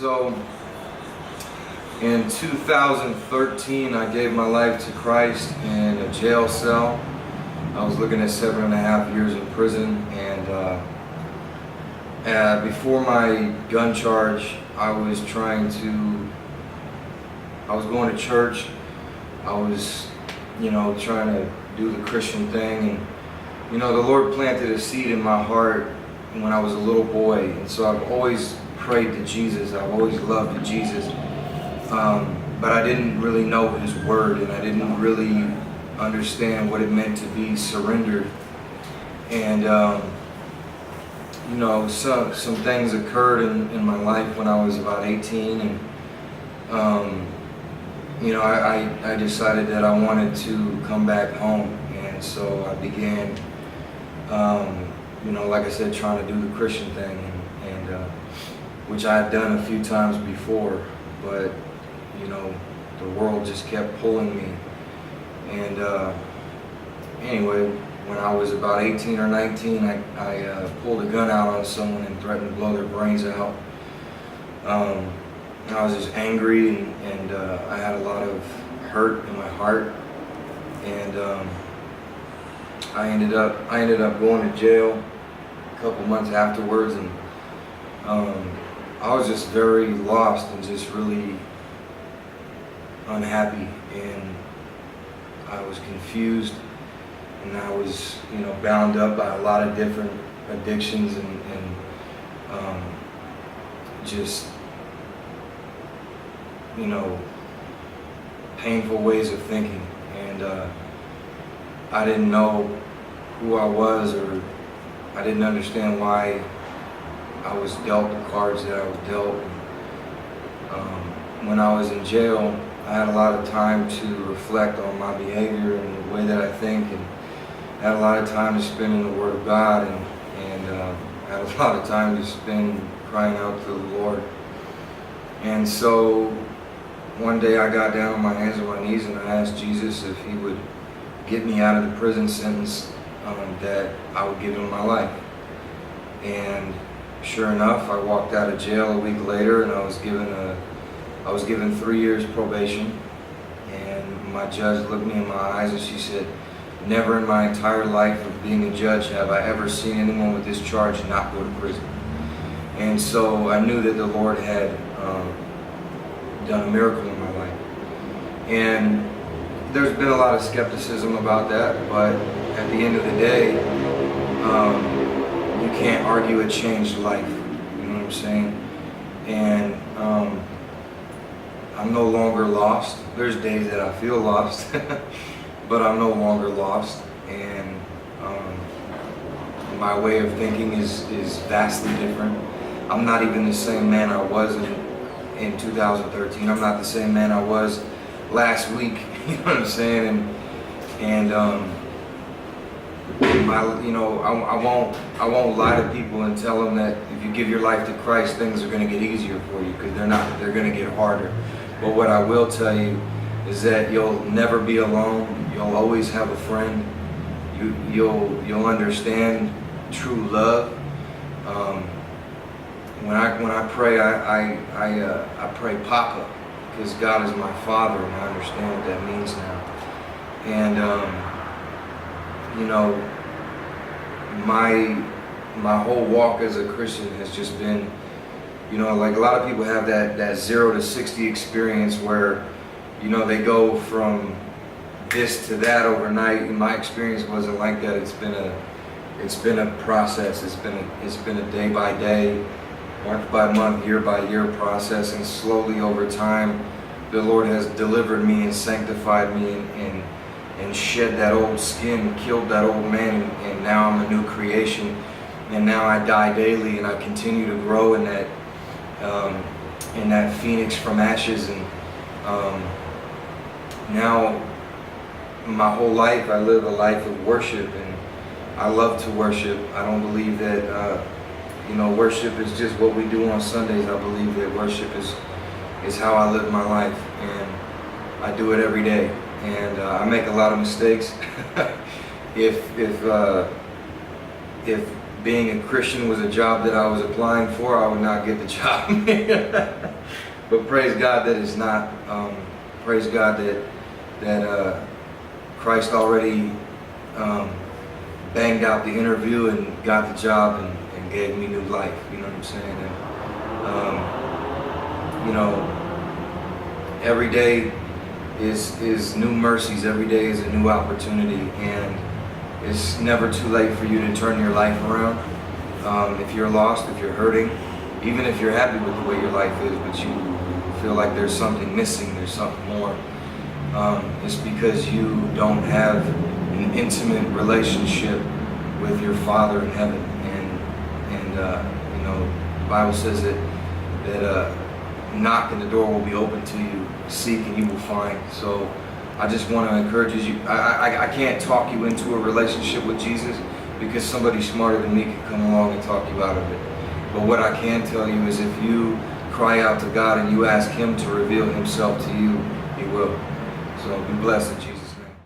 So in 2013, I gave my life to Christ in a jail cell. I was looking at 7.5 years in prison, and before my gun charge, I was going to church. I was, trying to do the Christian thing, and the Lord planted a seed in my heart when I was a little boy, and so I've always prayed to Jesus. I've always loved Jesus, but I didn't really know His Word, and I didn't really understand what it meant to be surrendered. And some things occurred in my life when I was about 18, and I decided that I wanted to come back home, and so I began, like I said, trying to do the Christian thing, and which I had done a few times before, but the world just kept pulling me. And anyway, when I was about 18 or 19, I pulled a gun out on someone and threatened to blow their brains out. I was just angry, and I had a lot of hurt in my heart, and I ended up going to jail a couple months afterwards, and I was just very lost and just really unhappy, and I was confused, and I was bound up by a lot of different addictions and just painful ways of thinking, and I didn't know who I was, or I didn't understand why I was dealt the cards that I was dealt. When I was in jail, I had a lot of time to reflect on my behavior and the way that I think, and I had a lot of time to spend in the Word of God, and I had a lot of time to spend crying out to the Lord. And so one day I got down on my hands and my knees, and I asked Jesus if He would get me out of the prison sentence, that I would give Him my life. And sure enough, I walked out of jail a week later, and I was given 3 years probation. And my judge looked me in my eyes and she said, "Never in my entire life of being a judge have I ever seen anyone with this charge not go to prison." And so I knew that the Lord had done a miracle in my life. And there's been a lot of skepticism about that, but at the end of the day, you can't argue a changed life. You know what I'm saying? And I'm no longer lost. There's days that I feel lost, but I'm no longer lost. And my way of thinking is vastly different. I'm not even the same man I was in 2013. I'm not the same man I was last week. You know what I'm saying? And I won't lie to people and tell them that if you give your life to Christ, things are going to get easier for you, because they're not. They're going to get harder. But what I will tell you is that you'll never be alone. You'll always have a friend. You'll understand true love. When I pray, I pray Papa, because God is my Father, and I understand what that means now. And my whole walk as a Christian has just been, like a lot of people have that 0 to 60 experience where, they go from this to that overnight. And my experience wasn't like that. It's been a process. It's been a day by day, month by month, year by year process, and slowly over time, the Lord has delivered me and sanctified me and shed that old skin, killed that old man, and now I'm a new creation. And now I die daily, and I continue to grow in that phoenix from ashes. And now my whole life I live a life of worship, and I love to worship. I don't believe that worship is just what we do on Sundays. I believe that worship is how I live my life, and I do it every day. And I make a lot of mistakes. If being a Christian was a job that I was applying for, I would not get the job. But praise God that it's not. Praise God that Christ already banged out the interview and got the job and gave me new life. You know what I'm saying? And you know, every day is new mercies. Every day is a new opportunity, and it's never too late for you to turn your life around. If you're lost, if you're hurting, even if you're happy with the way your life is, but you feel like there's something missing, there's something more, it's because you don't have an intimate relationship with your Father in heaven. And you know, the Bible says that knock and the door will be open to you, seek and you will find. So I just want to encourage you. I can't talk you into a relationship with Jesus, because somebody smarter than me can come along and talk you out of it. But what I can tell you is, if you cry out to God and you ask Him to reveal Himself to you, He will. So be blessed in Jesus' name.